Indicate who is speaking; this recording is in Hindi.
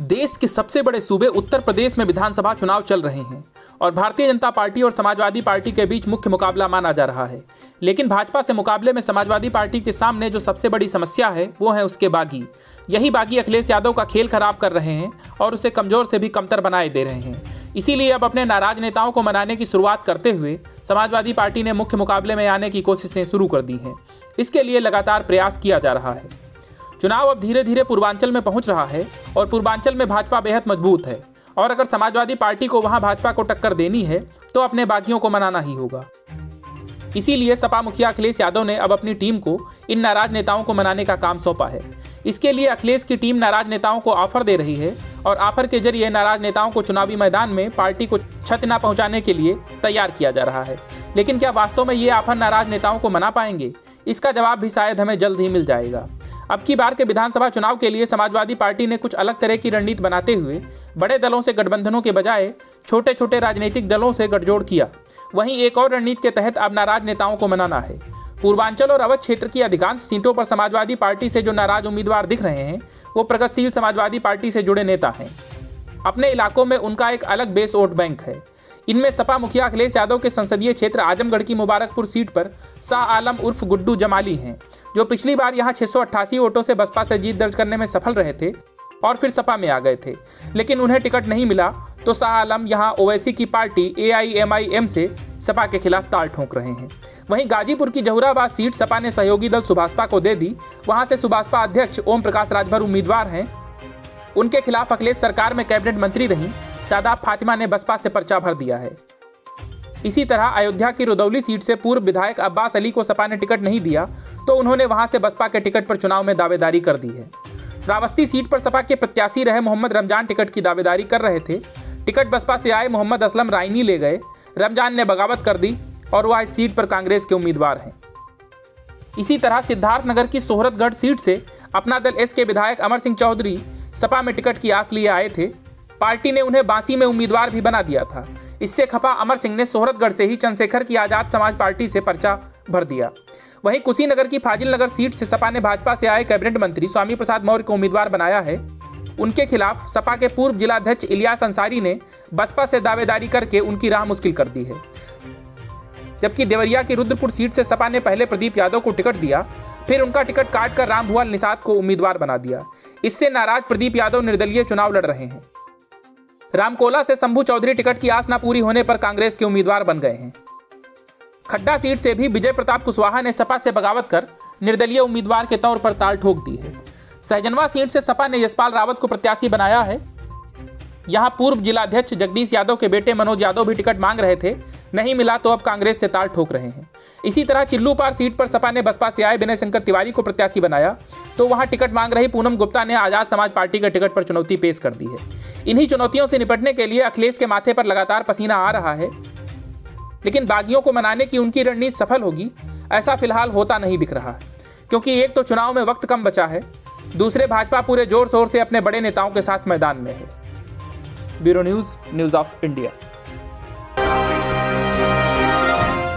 Speaker 1: देश के सबसे बड़े सूबे उत्तर प्रदेश में विधानसभा चुनाव चल रहे हैं और भारतीय जनता पार्टी और समाजवादी पार्टी के बीच मुख्य मुकाबला माना जा रहा है। लेकिन भाजपा से मुकाबले में समाजवादी पार्टी के सामने जो सबसे बड़ी समस्या है वो है उसके बागी। यही बागी अखिलेश यादव का खेल खराब कर रहे हैं और उसे कमजोर से भी कमतर बनाए दे रहे हैं। इसीलिए अब अपने नाराज नेताओं को मनाने की शुरुआत करते हुए समाजवादी पार्टी ने मुख्य मुकाबले में आने की कोशिशें शुरू कर दी हैं। इसके लिए लगातार प्रयास किया जा रहा है। चुनाव अब धीरे धीरे पूर्वांचल में पहुंच रहा है और पूर्वांचल में भाजपा बेहद मजबूत है और अगर समाजवादी पार्टी को वहां भाजपा को टक्कर देनी है तो अपने बागियों को मनाना ही होगा। इसीलिए सपा मुखिया अखिलेश यादव ने अब अपनी टीम को इन नाराज नेताओं को मनाने का काम सौंपा है। इसके लिए अखिलेश की टीम नाराज नेताओं को ऑफर दे रही है और ऑफर के जरिए नाराज नेताओं को चुनावी मैदान में पार्टी को क्षति न पहुंचाने के लिए तैयार किया जा रहा है। लेकिन क्या वास्तव में ये ऑफर नाराज नेताओं को मना पाएंगे? इसका जवाब भी शायद हमें जल्द ही मिल जाएगा। अब की बार के विधानसभा चुनाव के लिए समाजवादी पार्टी ने कुछ अलग तरह की रणनीति बनाते हुए बड़े दलों से गठबंधनों के बजाय छोटे छोटे राजनीतिक दलों से गठजोड़ किया। वहीं एक और रणनीति के तहत अब नाराज नेताओं को मनाना है। पूर्वांचल और अवध क्षेत्र की अधिकांश सीटों पर समाजवादी पार्टी से जो नाराज उम्मीदवार दिख रहे हैं वो प्रगतिशील समाजवादी पार्टी से जुड़े नेता हैं। अपने इलाकों में उनका एक अलग बेस वोट बैंक है। इनमें सपा मुखिया अखिलेश यादव के संसदीय क्षेत्र आजमगढ़ की मुबारकपुर सीट पर शाह आलम उर्फ गुड्डू जमाली हैं, जो पिछली बार यहां 688 वोटों से बसपा से जीत दर्ज करने में सफल रहे थे और फिर सपा में आ गए थे। लेकिन उन्हें टिकट नहीं मिला तो शाह आलम यहां ओवैसी की पार्टी AIMIM से सपा के खिलाफ ताल ठोक रहे हैं। वहीं गाजीपुर की जहुराबाद सीट सपा ने सहयोगी दल सुभाषपा को दे दी। वहां से सुभाषपा अध्यक्ष ओम प्रकाश राजभर उम्मीदवार हैं। उनके खिलाफ अखिलेश सरकार में कैबिनेट मंत्री रहीं शादाब फातिमा ने बसपा से पर्चा भर दिया है। इसी तरह अयोध्या की रुदौली सीट से पूर्व विधायक अब्बास अली को सपा ने टिकट नहीं दिया तो उन्होंने वहां से बसपा के टिकट पर चुनाव में दावेदारी कर दी है। श्रावस्ती सीट पर सपा के प्रत्याशी रहे मोहम्मद रमजान टिकट की दावेदारी कर रहे थे। टिकट बसपा से आए मोहम्मद असलम रायनी ले गए। रमजान ने बगावत कर दी और वह इस सीट पर कांग्रेस के उम्मीदवार हैं। इसी तरह सिद्धार्थनगर की सोहरतगढ़ सीट से अपना दल एस के विधायक अमर सिंह चौधरी सपा में टिकट की आस लिए आए थे। पार्टी ने उन्हें बांसी में उम्मीदवार भी बना दिया था। इससे खफा अमर सिंह ने सोहरतगढ़ से ही चंद्रशेखर की आजाद समाज पार्टी से पर्चा भर दिया। वहीं कुशीनगर की फाजिल नगर सीट से सपा ने भाजपा से आए कैबिनेट मंत्री स्वामी प्रसाद मौर्य को उम्मीदवार बनाया है। उनके खिलाफ सपा के पूर्व जिलाध्यक्ष इलियास अंसारी ने बसपा से दावेदारी करके उनकी राह मुश्किल कर दी है। जबकि देवरिया की रुद्रपुर सीट से सपा ने पहले प्रदीप यादव को टिकट दिया, फिर उनका टिकट काटकर रामभुआल निषाद को उम्मीदवार बना दिया। इससे नाराज प्रदीप यादव निर्दलीय चुनाव लड़ रहे हैं। रामकोला से शंभू चौधरी टिकट की आस न पूरी होने पर कांग्रेस के उम्मीदवार बन गए हैं। खड्डा सीट से भी विजय प्रताप कुशवाहा ने सपा से बगावत कर निर्दलीय उम्मीदवार के तौर पर ताल ठोक दी है। सहजनवा सीट से सपा ने यशपाल रावत को प्रत्याशी बनाया है। यहां पूर्व जिलाध्यक्ष जगदीश यादव के बेटे मनोज यादव भी टिकट मांग रहे थे, नहीं मिला तो अब कांग्रेस से ताल ठोक रहे हैं। इसी तरह चिल्लूपार सीट पर सपा ने बसपा से आए विनय शंकर तिवारी को प्रत्याशी बनाया तो वहां टिकट मांग रही पूनम गुप्ता ने आजाद समाज पार्टी के टिकट पर चुनौती पेश कर दी है। इन्हीं चुनौतियों से निपटने के लिए अखिलेश के माथे पर लगातार पसीना आ रहा है, लेकिन बागियों को मनाने की उनकी रणनीति सफल होगी ऐसा फिलहाल होता नहीं दिख रहा, क्योंकि एक तो चुनाव में वक्त कम बचा है, दूसरे भाजपा पूरे जोर शोर से अपने बड़े नेताओं के साथ मैदान में है। Bureau news of India.